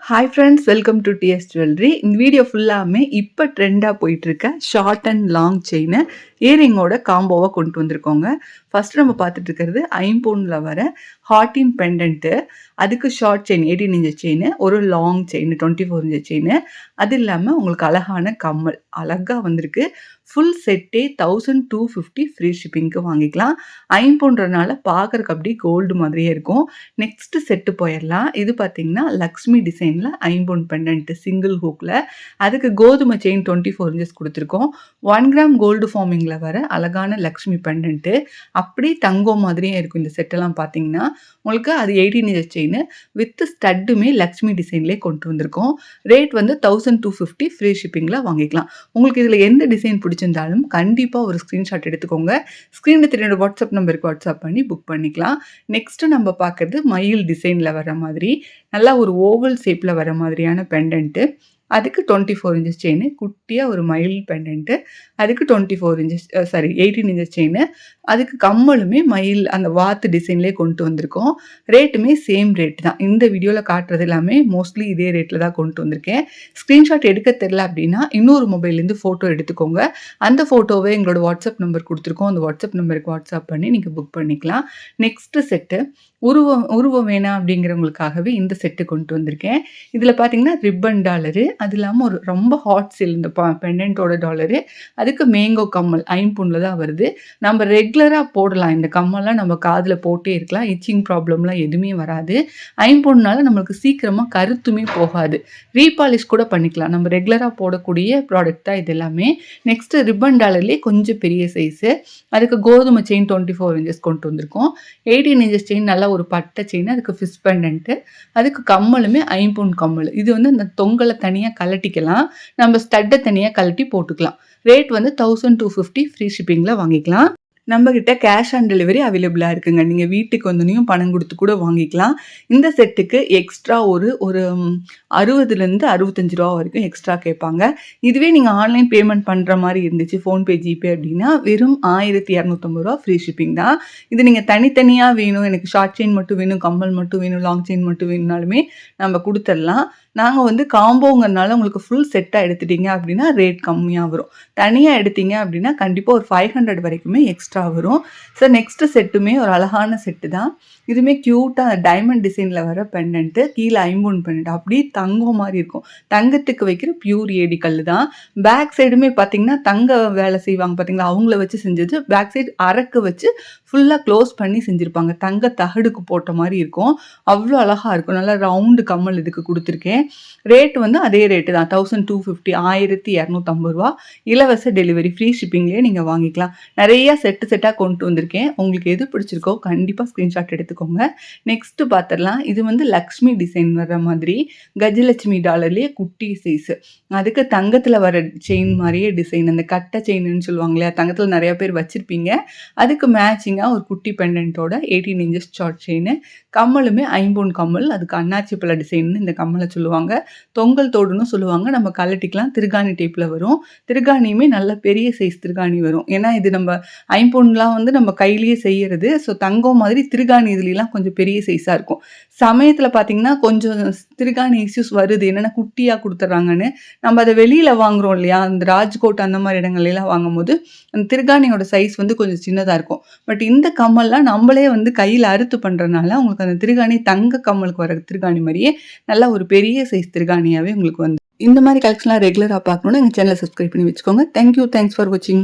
Hi friends, welcome to TS jewellery. இந்த video ஃபுல்லாமே இப்போ ட்ரெண்டாக போயிட்டுருக்க ஷார்ட் அண்ட் லாங் செயினை இயரிங்கோட காம்போவாக கொண்டு வந்திருக்கோங்க. ஃபஸ்ட்டு நம்ம பார்த்துட்டு இருக்கிறது ஐம்பொனில் வர ஹார்டின் பெண்டன்ட்டு, அதுக்கு ஷார்ட் செயின் 18 இன்ச் செயின், ஒரு லாங் செயின் 24 இன்ச் செயின், அது இல்லாமல் உங்களுக்கு அழகான கம்மல் அழகாக வந்திருக்கு. ஃபுல் செட்டே 1250 ஃப்ரீ ஷிப்பிங்க்கு வாங்கிக்கலாம். ஐம்பொன்றனால பார்க்குறக்கு அப்படியே கோல்டு மாதிரியே இருக்கும். நெக்ஸ்ட்டு செட்டு போயிடலாம். இது பார்த்தீங்கன்னா லக்ஷ்மி டிசைனில் ஐம்பொன் பெண்டன்ட்டு சிங்கிள் ஹூக்கில், அதுக்கு கோதுமை செயின் 24 இன்ச்சஸ் கொடுத்துருக்கோம். 1 கிராம் கோல்டு ஃபார்மிங்கில் வர அழகான லக்ஷ்மி பெண்டன்ட்டு அப்படியே தங்கம் மாதிரியே இருக்கும். இந்த செட்டெல்லாம் பார்த்தீங்கன்னா உங்களுக்கு அது 18 இன்ச் செயின் வித் ஸ்டட்டுமே லக்ஷ்மி டிசைன்லேயே கொண்டு வந்திருக்கோம். ரேட் வந்து 1250 ஃப்ரீ ஷிப்பிங்கில் வாங்கிக்கலாம். உங்களுக்கு இதில் எந்த டிசைன் பிடிச்சிருந்தாலும் கண்டிப்பாக ஒரு ஸ்க்ரீன்ஷாட் எடுத்துக்கோங்க. ஸ்க்ரீனில் தெரியுற வாட்ஸ்அப் நம்பருக்கு வாட்ஸ்அப் பண்ணி புக் பண்ணிக்கலாம். நெக்ஸ்ட்டு நம்ம பார்க்குறது மயில் டிசைனில் வர மாதிரி நல்லா ஒரு ஓவல் ஷேப்பில் வர மாதிரியான பெண்டன்ட்டு, அதுக்கு 24 இன்ச்சஸ் செயின், குட்டியாக ஒரு மயில் பெண்டன்ட்டு, அதுக்கு 18 இன்ச்சஸ் செயின், அதுக்கு கம்மலுமே மயில் அந்த வாத்து டிசைன்லேயே கொண்டு வந்திருக்கோம். ரேட்டுமே சேம் ரேட் தான். இந்த வீடியோவில் காட்டுறது எல்லாமே மோஸ்ட்லி இதே ரேட்டில் தான் கொண்டு வந்திருக்கேன். ஸ்க்ரீன்ஷாட் எடுக்க தெரில அப்படின்னா இன்னொரு மொபைல்லேருந்து ஃபோட்டோ எடுத்துக்கோங்க. அந்த ஃபோட்டோவை எங்களோட வாட்ஸ்அப் நம்பர் கொடுத்துருக்கோம். அந்த வாட்ஸ்அப் நம்பருக்கு வாட்ஸ்அப் பண்ணி நீங்கள் புக் பண்ணிக்கலாம். நெக்ஸ்ட்டு செட்டு உருவம் வேணாம் அப்படிங்கிறவங்களுக்காகவே இந்த செட்டு கொண்டு வந்திருக்கேன். இதில் பார்த்தீங்கன்னா ரிப்பன் டாலரு, அது இல்லாமல் ஒரு ரொம்ப ஹாட் சேல் இந்த பெண்டன்ட்டோட டாலரு, அதுக்கு மேங்கோ கம்மல் ஐம்பொன்ல தான் வருது. நம்ம ரெகுலராக போடலாம். இந்த கம்மல்லாம் நம்ம காதில் போட்டே இருக்கலாம். இச்சிங் ப்ராப்ளம்லாம் எதுவுமே வராது. ஐம்பொன்னால நம்மளுக்கு சீக்கிரமாக கருத்துமே போகாது. ரீபாலிஷ் கூட பண்ணிக்கலாம். நம்ம ரெகுலராக போடக்கூடிய ப்ராடக்ட் தான் இது எல்லாமே. நெக்ஸ்ட்டு ரிப்பன் டாலர்லேயே கொஞ்சம் பெரிய சைஸு, அதுக்கு கோதுமை செயின் 24 இன்ச்சஸ் கொண்டு வந்திருக்கோம். 18 இன்ச்சஸ் செயின் நல்லா ஒரு பட்டை செயின், அதுக்கு ஃபிஷ் பெண்டன்ட்டு, அதுக்கு கம்மலுமே ஐம்பொன் கம்மல். இது வந்து அந்த தொங்கலை தனியாக கழட்டிக்கலாம், நம்ம ஸ்டட்டை தனியாக கழட்டி போட்டுக்கலாம். ரேட் வந்து 1250 ஃப்ரீ ஷிப்பிங்கில் வாங்கிக்கலாம். நம்மக்கிட்ட கேஷ் ஆன் டெலிவரி அவைலபிளாக இருக்குங்க. நீங்கள் வீட்டுக்கு வந்தோடனையும் பணம் கொடுத்து கூட வாங்கிக்கலாம். இந்த செட்டுக்கு எக்ஸ்ட்ரா ஒரு 60லேருந்து 65 ரூபா வரைக்கும் எக்ஸ்ட்ரா கேட்பாங்க. இதுவே நீங்கள் ஆன்லைன் பேமெண்ட் பண்ணுற மாதிரி இருந்துச்சு, ஃபோன்பே ஜிபே அப்படின்னா வெறும் 1250 ரூபா ஃப்ரீ ஷிப்பிங் தான். இது நீங்கள் தனித்தனியாக வேணும், எனக்கு ஷார்ட் செயின் மட்டும் வேணும், கம்மல் மட்டும் வேணும், லாங் செயின் மட்டும் வேணும்னாலுமே நம்ம கொடுத்துடலாம். நாங்கள் வந்து காம்போங்கிறனால உங்களுக்கு ஃபுல் செட்டாக எடுத்துட்டீங்க அப்படின்னா ரேட் கம்மியாக வரும். தனியாக எடுத்தீங்க அப்படின்னா கண்டிப்பாக ஒரு 500 வரைக்குமே எக்ஸ்ட்ரா வரும். சார் நெக்ஸ்ட்டு செட்டுமே ஒரு அழகான செட்டு தான். இதுவுமே க்யூட்டாக டைமண்ட் டிசைனில் வர பெண்டன்ட்டு, கீழே ஐம்பொன் பெண்டன்ட் அப்படியே தங்கம் மாதிரி இருக்கும். தங்கத்துக்கு வைக்கிற பியூர் ஏடி கல் தான். பேக் சைடுமே பார்த்தீங்கன்னா தங்க வேலை செய்வாங்க பார்த்தீங்களா, அவங்கள வச்சு செஞ்சது. பேக் சைடு அரக்கு வச்சு ஃபுல்லாக க்ளோஸ் பண்ணி செஞ்சுருப்பாங்க. தங்க தகடுக்கு போட்ட மாதிரி இருக்கும். அவ்வளோ அழகாக இருக்கும். நல்லா ரவுண்டு கம்மல் இதுக்கு கொடுத்துருக்கேன். ரேட் வந்து அதே ரேட்டு தான், 1250 1250 ரூபா. இலவச டெலிவரி ஃப்ரீ ஷிப்பிங்லேயே நீங்கள் வாங்கிக்கலாம். நிறையா செட்டாக கொண்டு வந்திருக்கேன். உங்களுக்கு எது பிடிச்சிருக்கோ கண்டிப்பாக ஸ்க்ரீன்ஷாட் எடுத்துக்கோங்க. நெக்ஸ்ட்டு பார்த்துடலாம். இது வந்து லக்ஷ்மி டிசைன் வர்ற மாதிரி கஜலட்சுமி டாலர்லேயே குட்டி சைஸு, அதுக்கு தங்கத்தில் வர செயின் மாதிரியே டிசைன், அந்த கட்டை செயின்னு சொல்லுவாங்க இல்லையா, தங்கத்தில் நிறையா பேர் வச்சுருப்பீங்க. அதுக்கு மேட்சிங்காக ஒரு குட்டி பெண்டன்ட்டோட 18 இன்ச்சஸ் ஷார்ட் செயின், கம்மலுமே ஐம்பொன் கம்மல், அதுக்கு அன்னாச்சி பழ டிசைன்னு இந்த கம்மலை சொல்லுவாங்க. தொங்கல் தோடுன்னு சொல்லுவாங்க. நம்ம கழட்டிக்கலாம். திருகாணி டைப்பில் வரும். திருகாணியுமே நல்ல பெரிய சைஸ் திருகாணி வரும். ஏன்னா இது நம்ம ஐம்பொன்லாம் வந்து நம்ம கையிலேயே செய்கிறது. ஸோ தங்கம் மாதிரி திருகாணி இதுலாம் கொஞ்சம் பெரிய சைஸாக இருக்கும். சமயத்தில் பார்த்தீங்கன்னா கொஞ்சம் திருகாணி இஷ்யூஸ் வருது. என்னென்னா குட்டியாக கொடுத்துட்றாங்கன்னு. நம்ம அதை வெளியில் வாங்குகிறோம் இல்லையா, அந்த ராஜ்கோட் அந்த மாதிரி இடங்கள்லாம் வாங்கும்போது அந்த திருகாணியோட சைஸ் வந்து கொஞ்சம் சின்னதாக இருக்கும். பட் இந்த கம்மல்லாம் நம்மளே வந்து கையில் அறுத்து பண்ணுறதுனால உங்களுக்கு அந்த திருகாணி தங்க கம்மலுக்கு வர திருகாணி மாதிரியே நல்லா ஒரு பெரிய சைஸ் திருகாணியாகவே உங்களுக்கு வந்து. இந்த மாதிரி கலெக்ஷன்லாம் ரெகுலராக பார்க்கணுன்னா எங்கள் சேனலை சப்ஸ்கிரைப் பண்ணி வச்சுக்கோங்க. தேங்க்யூ, தேங்க்ஸ் ஃபார் வாட்சிங்.